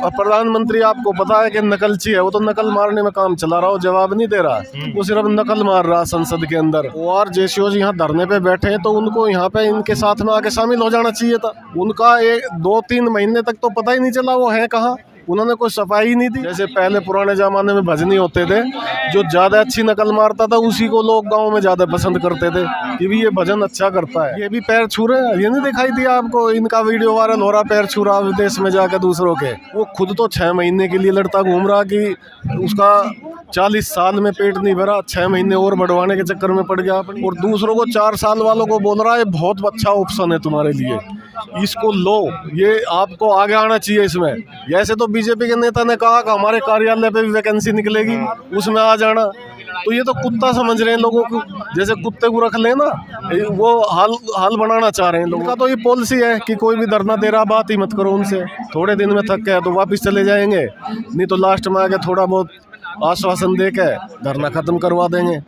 अब प्रधानमंत्री आपको पता है कि नकलची है, वो तो नकल मारने में काम चला रहा हो, जवाब नहीं दे रहा, वो सिर्फ नकल मार रहा संसद के अंदर। और जेसीओ जी यहाँ धरने पे बैठे हैं तो उनको यहाँ पे इनके साथ में आके शामिल हो जाना चाहिए था। उनका 2-3 महीने तक तो पता ही नहीं चला वो है कहाँ, उन्होंने कोई सफाई ही नहीं दी। जैसे पहले पुराने जमाने में भजनी होते थे, जो ज्यादा अच्छी नकल मारता था उसी को लोग गांव में ज्यादा पसंद करते थे कि भी ये भजन अच्छा करता है। ये भी पैर छू रहे हैं, ये नहीं दिखाई दिया आपको, इनका वीडियो वायरल हो रहा, पैर छू रहा विदेश में जाकर दूसरों के। वो खुद तो 6 महीने के लिए लड़ता घूम रहा कि उसका 40 साल में पेट नहीं भरा, 6 महीने और बढ़वाने के चक्कर में पड़ गया, और दूसरों को 4 साल वालों को बोल रहा है बहुत अच्छा ऑप्शन है तुम्हारे लिए, इसको लो, ये आपको आगे आना चाहिए इसमें। ऐसे तो बीजेपी के नेता ने कहा कि हमारे कार्यालय पे भी वैकेंसी निकलेगी, उसमें आ जाना, तो ये तो कुत्ता समझ रहे हैं लोगों को, जैसे कुत्ते को रख लेना, वो हाल बनाना चाह रहे हैं लोगों का। तो ये पॉलिसी है कि कोई भी धरना दे रहा बात ही मत करो उनसे, थोड़े दिन में थक गए तो वापस चले जाएंगे, नहीं तो लास्ट में आके थोड़ा बहुत आश्वासन दे के धरना खत्म करवा देंगे।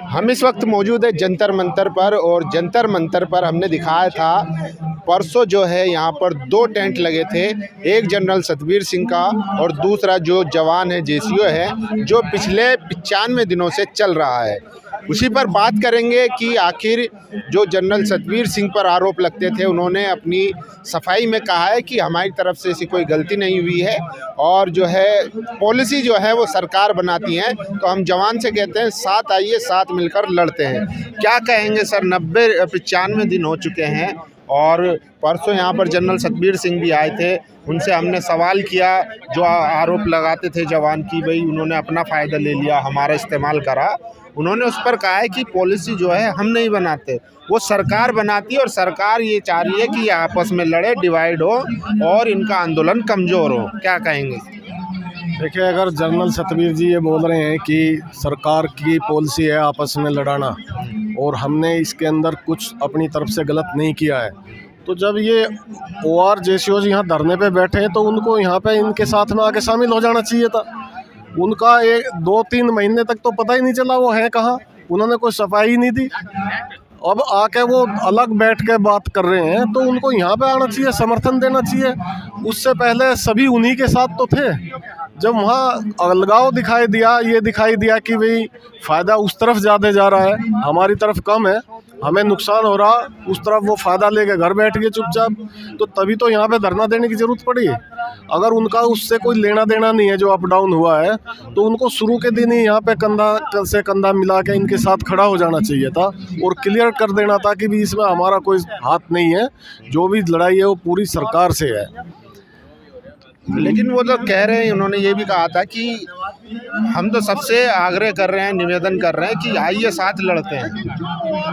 हम इस वक्त मौजूद है जंतर मंतर पर, और जंतर मंतर पर हमने दिखाया था परसों जो है यहाँ पर 2 टेंट लगे थे, एक जनरल सतबीर सिंह का और दूसरा जो जवान है जेसीओ है, जो पिछले 95 दिनों से चल रहा है। उसी पर बात करेंगे कि आखिर जो जनरल सतबीर सिंह पर आरोप लगते थे, उन्होंने अपनी सफाई में कहा है कि हमारी तरफ से ऐसी कोई गलती नहीं हुई है, और जो है पॉलिसी जो है वो सरकार बनाती है, तो हम जवान से कहते हैं साथ आइए, साथ मिलकर लड़ते हैं। क्या कहेंगे सर, 95 दिन हो चुके हैं, और परसों यहाँ पर जनरल सतबीर सिंह भी आए थे, उनसे हमने सवाल किया, जो आरोप लगाते थे जवान की भाई उन्होंने अपना फ़ायदा ले लिया, हमारा इस्तेमाल करा, उन्होंने उस पर कहा है कि पॉलिसी जो है हम नहीं बनाते, वो सरकार बनाती है, और सरकार ये चाह रही है कि ये आपस में लड़े, डिवाइड हो और इनका आंदोलन कमज़ोर हो। क्या कहेंगे? देखिए, अगर जनरल सतबीर जी ये बोल रहे हैं कि सरकार की पॉलिसी है आपस में लड़ाना और हमने इसके अंदर कुछ अपनी तरफ से गलत नहीं किया है, तो जब ये OR जेसीओ जी यहाँ धरने पे बैठे हैं तो उनको यहाँ पे इनके साथ में आके शामिल हो जाना चाहिए था। उनका 2-3 महीने तक तो पता ही नहीं चला वो है कहाँ, उन्होंने कोई सफाई ही नहीं दी। अब आके वो अलग बैठ के बात कर रहे हैं तो उनको यहाँ पे आना चाहिए, समर्थन देना चाहिए। उससे पहले सभी उन्हीं के साथ तो थे, जब वहाँ अलगाव दिखाई दिया, ये दिखाई दिया कि भाई फ़ायदा उस तरफ ज़्यादा जा रहा है, हमारी तरफ कम है, हमें नुकसान हो रहा, उस तरफ वो फ़ायदा लेके घर बैठ गए चुपचाप, तो तभी तो यहाँ पे धरना देने की ज़रूरत पड़ी। अगर उनका उससे कोई लेना देना नहीं है जो अप डाउन हुआ है, तो उनको शुरू के दिन ही यहाँ पे कंधा से कंधा मिला के इनके साथ खड़ा हो जाना चाहिए था और क्लियर कर देना था कि भी इसमें हमारा कोई हाथ नहीं है, जो भी लड़ाई है वो पूरी सरकार से है। लेकिन वो तो कह रहे हैं, उन्होंने ये भी कहा था कि हम तो सबसे आग्रह कर रहे हैं, निवेदन कर रहे हैं कि आइए साथ लड़ते हैं।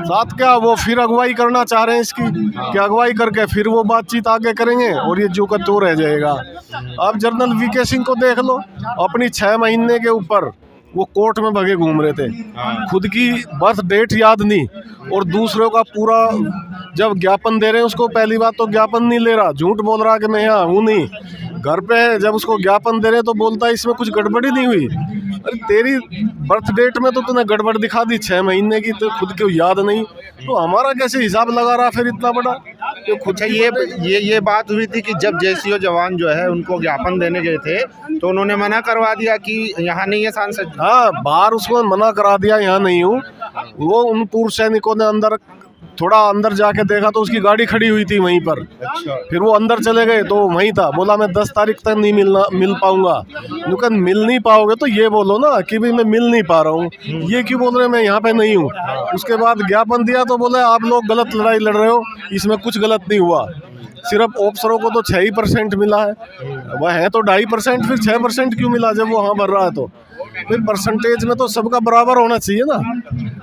साथ क्या, वो फिर अगुवाई करना चाह रहे हैं इसकी, कि अगुवाई करके फिर वो बातचीत आगे करेंगे और ये जो का तो रह जाएगा। अब जनरल VK सिंह को देख लो, अपनी 6 महीने के ऊपर वो कोर्ट में भगे घूम रहे थे, खुद की बर्थ डेट याद नहीं, और दूसरों का पूरा जब ज्ञापन दे रहे हैं उसको पहली बात तो ज्ञापन नहीं ले रहा, झूठ बोल रहा कि मैं यहाँ हूँ नहीं, घर पे है। जब उसको ज्ञापन दे रहे तो बोलता है इसमें कुछ गड़बड़ी नहीं हुई। अरे तेरी बर्थ डेट में तो तूने गड़बड़ दिखा दी 6 महीने की, तो खुद को याद नहीं, तो हमारा कैसे हिसाब लगा रहा फिर इतना बड़ा, तो खुद। ये बात हुई थी कि जब जेसीओ जवान जो है उनको ज्ञापन देने गए थे तो उन्होंने मना करवा दिया कि यहाँ नहीं है सांसद। हाँ, बाहर उसको मना करा दिया, यहाँ नहीं हूँ। वो उन पूर्व सैनिकों ने थोड़ा अंदर जाके देखा तो उसकी गाड़ी खड़ी हुई थी वहीं पर। अच्छा। फिर वो अंदर चले गए तो वहीं था, बोला मैं 10 तारीख तक नहीं मिल पाऊंगा। लेकिन मिल नहीं पाओगे तो ये बोलो ना कि भाई मैं मिल नहीं पा रहा हूँ, ये क्यों बोल रहे हैं मैं यहाँ पे नहीं हूँ। उसके बाद ज्ञापन दिया तो बोले आप लोग गलत लड़ाई लड़ रहे हो, इसमें कुछ गलत नहीं हुआ, सिर्फ ऑफिसरों को तो 6% मिला है, वह है तो 2.5%, फिर 6% क्यों मिला जब वो हाँ भर रहा है। तो फिर परसेंटेज में तो सबका बराबर होना चाहिए ना।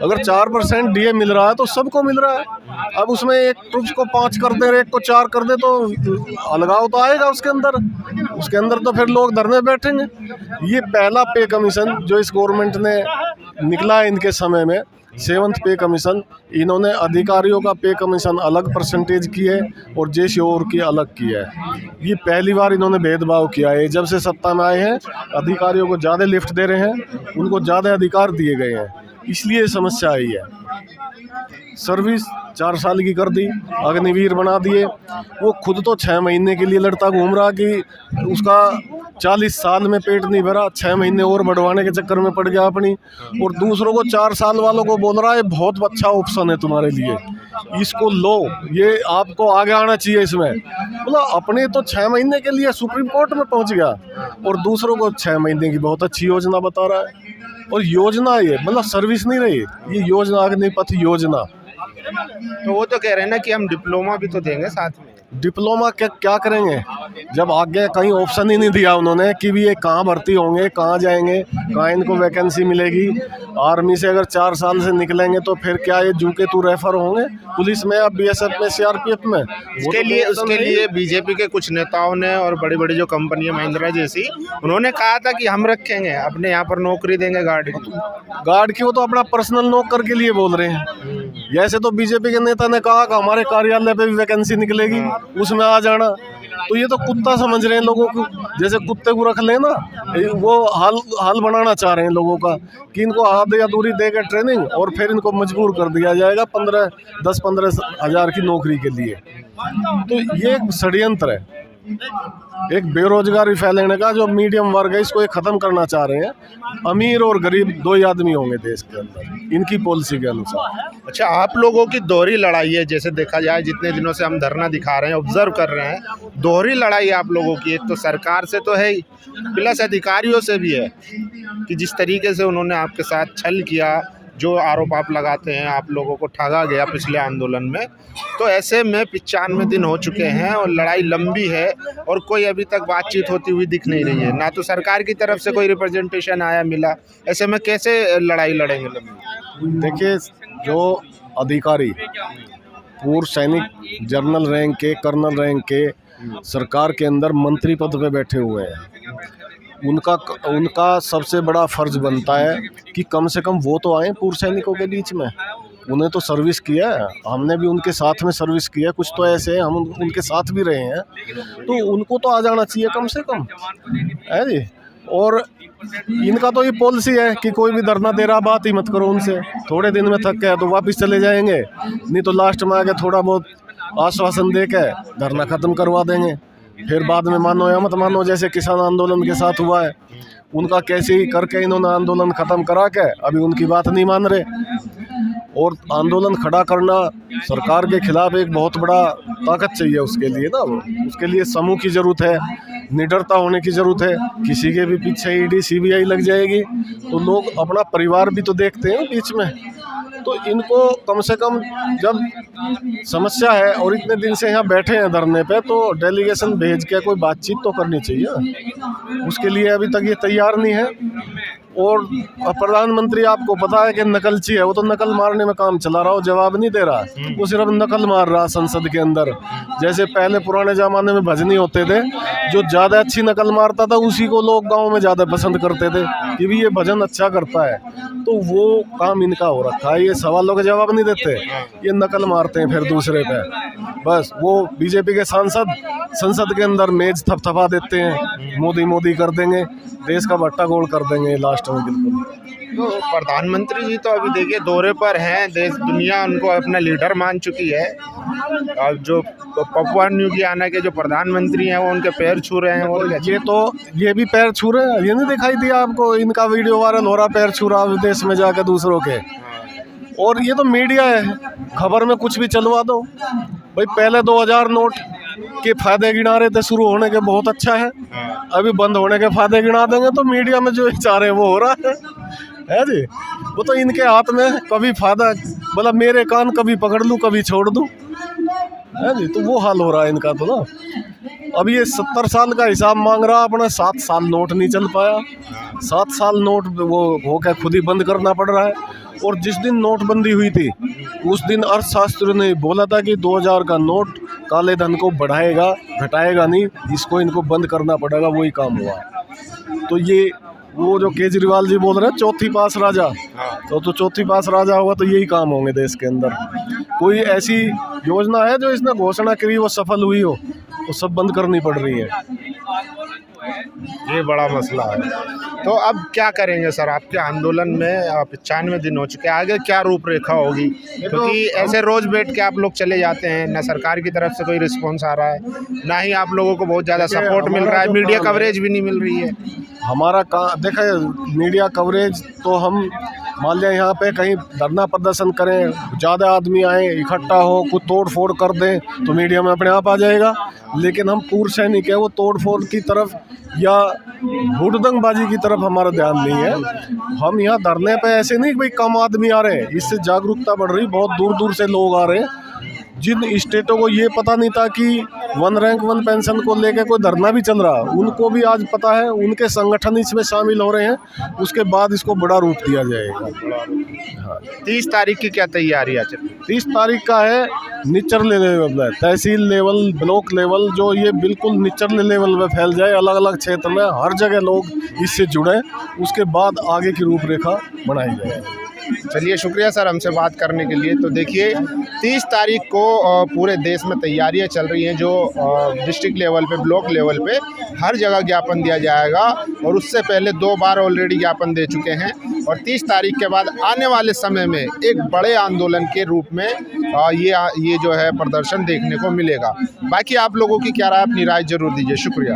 अगर 4% DA मिल रहा है तो सबको मिल रहा है। अब उसमें एक ट्रुप्स को 5 कर दे, एक को 4 कर दे तो अलगाव तो आएगा उसके अंदर तो फिर लोग धरने बैठेंगे। ये पहला पे कमीशन जो इस गवर्नमेंट ने निकला है इनके समय में, 7th पे कमीशन, इन्होंने अधिकारियों का पे कमीशन अलग परसेंटेज की है और जेसीओ की अलग की है। ये पहली बार इन्होंने भेदभाव किया है। जब से सत्ता में आए हैं अधिकारियों को ज़्यादा लिफ्ट दे रहे हैं, उनको ज़्यादा अधिकार दिए गए हैं। इसलिए समस्या आई है। सर्विस 4 साल की कर दी, अग्निवीर बना दिए। वो खुद तो 6 महीने के लिए लड़ता घूम रहा कि उसका 40 साल में पेट नहीं भरा, 6 महीने और बढ़वाने के चक्कर में पड़ गया अपनी, और दूसरों को 4 साल वालों को बोल रहा है बहुत अच्छा ऑप्शन है तुम्हारे लिए, इसको लो, ये आपको आगे आना चाहिए इसमें। मतलब अपने तो 6 महीने के लिए सुप्रीम कोर्ट में पहुंच गया और दूसरों को 6 महीने की बहुत अच्छी योजना बता रहा है। और योजना ये मतलब सर्विस नहीं रही, ये योजना अग्निपथ योजना। तो वो तो कह रहे हैं ना कि हम डिप्लोमा भी तो देंगे साथ में। डिप्लोमा क्या करेंगे जब आगे कहीं ऑप्शन ही नहीं दिया उन्होंने कि भी ये कहाँ भर्ती होंगे, कहाँ जाएंगे, कहाँ इनको वैकेंसी मिलेगी। आर्मी से अगर 4 साल से निकलेंगे तो फिर क्या ये जू के तू रेफर होंगे पुलिस में या BSF में, CRPF में? उसके लिए बीजेपी के कुछ नेताओं ने और बड़ी बड़ी जो कंपनियां महिंद्रा जैसी, उन्होंने कहा था कि हम रखेंगे अपने यहाँ पर नौकरी देंगे गार्ड की। वो तो अपना पर्सनल नौकर के लिए बोल रहे हैं। जैसे तो बीजेपी के नेता ने कहा कि हमारे कार्यालय पे भी वैकेंसी निकलेगी, उसमें आ जाना। तो ये तो कुत्ता समझ रहे हैं लोगों को, जैसे कुत्ते को रख लेना, वो हाल बनाना चाह रहे हैं लोगों का कि इनको आधे अधूरी देकर ट्रेनिंग और फिर इनको मजबूर कर दिया जाएगा 10-15 हज़ार की नौकरी के लिए। तो ये एक षड्यंत्र है, एक बेरोजगारी फैलाने का जो मीडियम वर्ग है इसको ये खत्म करना चाह रहे हैं। अमीर और गरीब 2 ही आदमी होंगे देश के अंदर इनकी पॉलिसी के अनुसार। अच्छा, आप लोगों की दोहरी लड़ाई है, जैसे देखा जाए जितने दिनों से हम धरना दिखा रहे हैं, ऑब्जर्व कर रहे हैं, दोहरी लड़ाई आप लोगों की। एक तो सरकार से तो है ही, प्लस अधिकारियों से भी है कि जिस तरीके से उन्होंने आपके साथ छल किया, जो आरोप आप लगाते हैं, आप लोगों को ठगा गया पिछले आंदोलन में। तो ऐसे में 95 दिन हो चुके हैं और लड़ाई लंबी है और कोई अभी तक बातचीत होती हुई दिख नहीं रही है, ना तो सरकार की तरफ से कोई रिप्रेजेंटेशन आया मिला। ऐसे में कैसे लड़ाई लड़ेंगे लंबी? देखिए, जो अधिकारी पूर्व सैनिक जनरल रैंक के, कर्नल रैंक के सरकार के अंदर मंत्री पद पे बैठे हुए हैं, उनका सबसे बड़ा फर्ज बनता है कि कम से कम वो तो आए पूर्व सैनिकों के बीच में। उन्हें तो सर्विस किया है, हमने भी उनके साथ में सर्विस किया, कुछ तो ऐसे हैं हम उनके साथ भी रहे हैं, तो उनको तो आ जाना चाहिए कम से कम, है जी। और इनका तो ये पॉलिसी है कि कोई भी धरना दे रहा बात ही मत करो उनसे, थोड़े दिन में थक गए तो वापस चले जाएंगे, नहीं तो लास्ट में आके थोड़ा बहुत आश्वासन दे के धरना ख़त्म करवा देंगे। फिर बाद में मानो या मत मानो, जैसे किसान आंदोलन के साथ हुआ है, उनका कैसे ही करके इन्होंने आंदोलन ख़त्म करा के अभी उनकी बात नहीं मान रहे। और आंदोलन खड़ा करना सरकार के खिलाफ एक बहुत बड़ा ताकत चाहिए उसके लिए ना, उसके लिए समूह की ज़रूरत है, निडरता होने की ज़रूरत है। किसी के भी पीछे ED CBI लग जाएगी तो लोग अपना परिवार भी तो देखते हैं बीच में। तो इनको कम से कम जब समस्या है और इतने दिन से यहाँ बैठे हैं धरने पे, तो डेलीगेशन भेज के कोई बातचीत तो करनी चाहिए। उसके लिए अभी तक ये तैयार नहीं है। और प्रधानमंत्री आपको पता है कि नकलची है, वो तो नकल मारने में काम चला रहा हो, जवाब नहीं दे रहा, वो सिर्फ नकल मार रहा संसद के अंदर। जैसे पहले पुराने ज़माने में भजनी होते थे, जो ज़्यादा अच्छी नकल मारता था उसी को लोग गांव में ज़्यादा पसंद करते थे कि भी ये भजन अच्छा करता है। तो वो काम इनका हो रखा है, ये सवालों के जवाब नहीं देते, ये नकल मारते हैं फिर दूसरे पे। बस वो बीजेपी के सांसद संसद के अंदर मेज थपथपा देते हैं, मोदी कर देंगे, देश का भट्टा गोल कर देंगे लास्ट में बिल्कुल। तो प्रधानमंत्री जी तो अभी देखिए दौरे पर हैं, देश दुनिया उनको अपना लीडर मान चुकी है। और जो पपुआ न्यू गियाना के जो प्रधानमंत्री हैं वो उनके पैर छू रहे हैं। और ये भी पैर छू रहे हैं, ये नहीं दिखाई दिया आपको? इनका वीडियो वायरल हो रहा, पैर छू रहा विदेश में जाकर दूसरों के। और ये तो मीडिया है, खबर में कुछ भी चलवा दो भाई। पहले 2000 नोट के फायदे गिना रहे थे, शुरू होने के बहुत अच्छा है, अभी बंद होने के फायदे गिना देंगे। तो मीडिया में जो चाह रहे हैं वो हो रहा है जी। वो तो इनके हाथ में, कभी फायदा मतलब मेरे कान कभी पकड़ लूँ कभी छोड़ दूँ, है जी। तो वो हाल हो रहा है इनका तो ना। अब ये 70 साल का हिसाब मांग रहा, अपना 7 साल नोट नहीं चल पाया, 7 साल नोट वो होकर खुद ही बंद करना पड़ रहा है। और जिस दिन नोटबंदी हुई थी उस दिन अर्थशास्त्री ने बोला था कि 2000 का नोट काले धन को बढ़ाएगा, घटाएगा नहीं, इसको इनको बंद करना पड़ेगा, वही काम हुआ। तो ये वो जो केजरीवाल जी बोल रहे हैं चौथी पास राजा, तो चौथी पास राजा होगा तो यही काम होंगे देश के अंदर। कोई ऐसी योजना है जो इसने घोषणा करी वो सफल हुई हो, वो सब बंद करनी पड़ रही है। ये बड़ा मसला है। तो अब क्या करेंगे सर, आपके आंदोलन में 95 दिन हो चुके हैं, आगे क्या रूपरेखा होगी? क्योंकि ऐसे रोज बैठ के आप लोग चले जाते हैं, ना सरकार की तरफ से कोई रिस्पॉन्स आ रहा है, ना ही आप लोगों को बहुत ज़्यादा सपोर्ट मिल रहा है, मीडिया कवरेज भी नहीं मिल रही है। हमारा काम देखा, मीडिया कवरेज तो हम मान लिया यहाँ पे कहीं धरना प्रदर्शन करें, ज़्यादा आदमी आए, इकट्ठा हो, कुछ तोड़ फोड़ कर दें तो मीडिया में अपने आप आ जाएगा। लेकिन हम पूर्व सैनिक है, वो तोड़ फोड़ की तरफ या हुड़दंगबाजी की तरफ हमारा ध्यान नहीं है। हम यहाँ धरने पे ऐसे नहीं कि भाई कम आदमी आ रहे हैं, इससे जागरूकता बढ़ रही, बहुत दूर दूर से लोग आ रहे हैं। जिन स्टेटों को ये पता नहीं था कि 1 रैंक 1 पेंशन को लेकर कोई धरना भी चल रहा, उनको भी आज पता है, उनके संगठन इसमें शामिल हो रहे हैं। उसके बाद इसको बड़ा रूप दिया जाएगा। हाँ, 30 तारीख की क्या तैयारी है? 30 तारीख का है निचले लेवल है, तहसील लेवल, ब्लॉक लेवल, जो ये बिल्कुल निचले लेवल पे फैल जाए, अलग अलग क्षेत्र में हर जगह लोग इससे जुड़े, उसके बाद आगे की रूपरेखा बनाई जाए। चलिए, शुक्रिया सर हमसे बात करने के लिए। तो देखिए, 30 तारीख को पूरे देश में तैयारियां चल रही हैं, जो डिस्ट्रिक्ट लेवल पे, ब्लॉक लेवल पे हर जगह ज्ञापन दिया जाएगा, और उससे पहले 2 बार ऑलरेडी ज्ञापन दे चुके हैं। और 30 तारीख के बाद आने वाले समय में एक बड़े आंदोलन के रूप में ये जो है प्रदर्शन देखने को मिलेगा। बाकी आप लोगों की क्या राय, अपनी राय जरूर दीजिए। शुक्रिया।